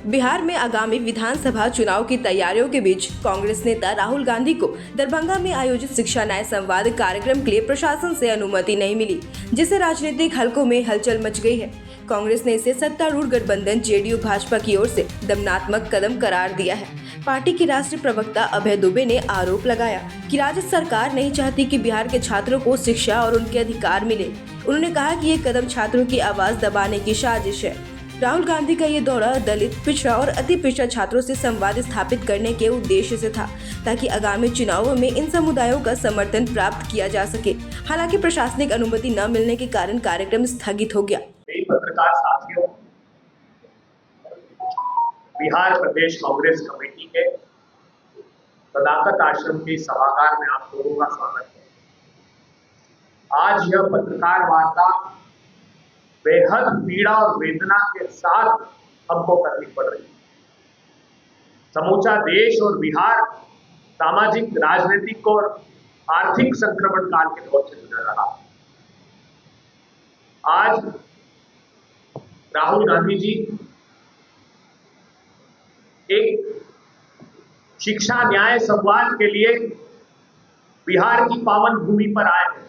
बिहार में आगामी विधानसभा चुनाव की तैयारियों के बीच कांग्रेस नेता राहुल गांधी को दरभंगा में आयोजित शिक्षा न्याय संवाद कार्यक्रम के लिए प्रशासन से अनुमति नहीं मिली, जिससे राजनीतिक हलकों में हलचल मच गई है। कांग्रेस ने इसे सत्तारूढ़ गठबंधन जेडीयू भाजपा की ओर से दमनात्मक कदम करार दिया है। पार्टी के राष्ट्रीय प्रवक्ता अभय दुबे ने आरोप लगाया कि राज्य सरकार नहीं चाहती कि बिहार के छात्रों को शिक्षा और उनके अधिकार मिले। उन्होंने कहा कि ये कदम छात्रों की आवाज दबाने की साजिश है। राहुल गांधी का ये दौरा दलित, पिछड़ा और अति पिछड़ा छात्रों से संवाद स्थापित करने के उद्देश्य से था, ताकि आगामी चुनावों में इन समुदायों का समर्थन प्राप्त किया जा सके। हालांकि प्रशासनिक अनुमति न मिलने के कारण कार्यक्रम स्थगित हो गया। पत्रकार साथियों, बिहार प्रदेश कांग्रेस कमेटी के सदाकत आश्रम के सभागार में आप लोगों का स्वागत है। आज यह पत्रकार वार्ता बेहद पीड़ा और वेदना के साथ हमको करनी पड़ रही है। समूचा देश और बिहार सामाजिक, राजनीतिक और आर्थिक संक्रमण काल के दौर से गुजर रहा है। आज राहुल गांधी जी एक शिक्षा न्याय संवाद के लिए बिहार की पावन भूमि पर आए हैं।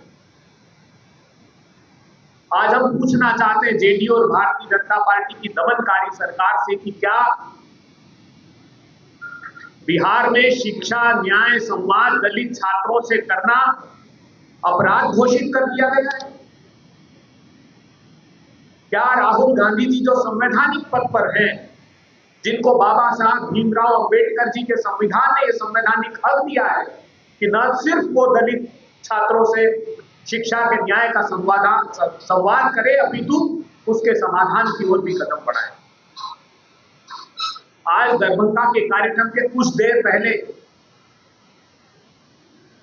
आज हम पूछना चाहते हैं जेडीयू और भारतीय जनता पार्टी की दमनकारी सरकार से कि क्या बिहार में शिक्षा न्याय संवाद दलित छात्रों से करना अपराध घोषित कर दिया गया है? क्या राहुल गांधी जी जो संवैधानिक पद पर हैं, जिनको बाबा साहब भीमराव अंबेडकर जी के संविधान ने यह संवैधानिक हक दिया है कि न सिर्फ वो दलित छात्रों से शिक्षा के न्याय का संवाद करे, अपितु उसके समाधान की ओर भी कदम बढ़ाए। आज दरभंगा के कार्यक्रम के कुछ देर पहले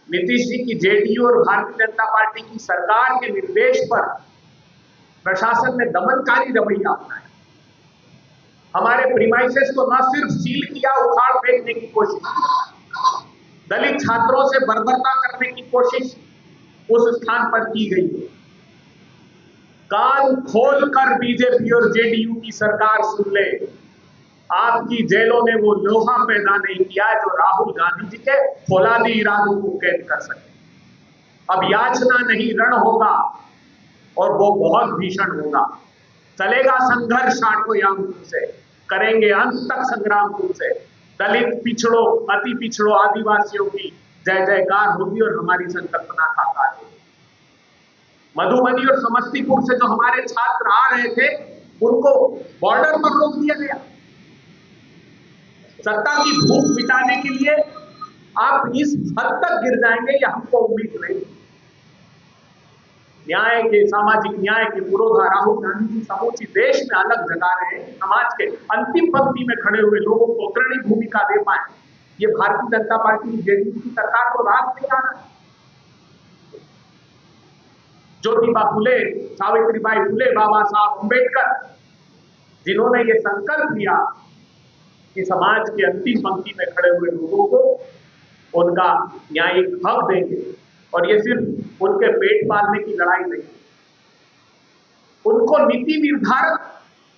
नीतीश जी की जेडीयू और भारतीय जनता पार्टी की सरकार के निर्देश पर प्रशासन ने दमनकारी रवैया अपनाया। हमारे प्रीमाइसेस को न सिर्फ सील किया, उखाड़ फेंकने की कोशिश की, दलित छात्रों से बर्बरता करने की कोशिश उस स्थान पर की गई है। कान खोलकर बीजेपी और जेडीयू की सरकार सुन ले, आपकी जेलों ने वो लोहा पैदा नहीं किया जो राहुल गांधी जी के फौलादी इरादों को कैद कर सके। अब याचना नहीं, रण होगा और वो बहुत भीषण होगा। चलेगा संघर्ष आठों याम से, करेंगे अंत तक संग्राम से। दलित पिछड़ों, अति पिछड़ों, आदिवासियों की जय जयकार होगी और हमारी संकल्पना साकार होगी। मधुबनी और समस्तीपुर से जो हमारे छात्र आ रहे थे, उनको बॉर्डर पर रोक दिया गया। सत्ता की भूख मिटाने के लिए आप इस हद तक गिर जाएंगे, यह हमको उम्मीद नहीं। न्याय के, सामाजिक न्याय के पुरोधा राहुल गांधी जी समूची देश में अलग जगा रहे हैं। समाज के अंतिम पंक्ति में खड़े हुए लोगों को अग्रणी भूमिका दे पाए, ये भारतीय जनता पार्टी जेडीयू की सरकार को रास नहीं आ रहा है। ज्योतिबा फुले, सावित्रीबाई फुले, बाबा साहब अंबेडकर, जिन्होंने ये संकल्प लिया कि समाज के अंतिम पंक्ति में खड़े हुए लोगों को उनका न्यायिक हक देंगे, और ये सिर्फ उनके पेट पालने की लड़ाई नहीं, उनको नीति निर्धारक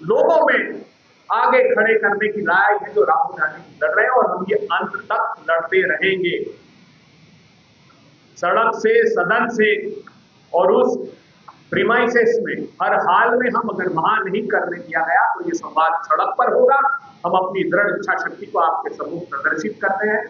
लोगों में आगे खड़े करने की लड़ाई है जो राहुल गांधी लड़ रहे हैं, और हम ये अंत तक लड़ते रहेंगे। सड़क से, सदन से और उस प्रीमाइसेस में हर हाल में हम अगर वहां नहीं करने दिया गया तो ये संवाद सड़क पर होगा। हम अपनी दृढ़ इच्छा शक्ति को आपके समूह प्रदर्शित करते हैं।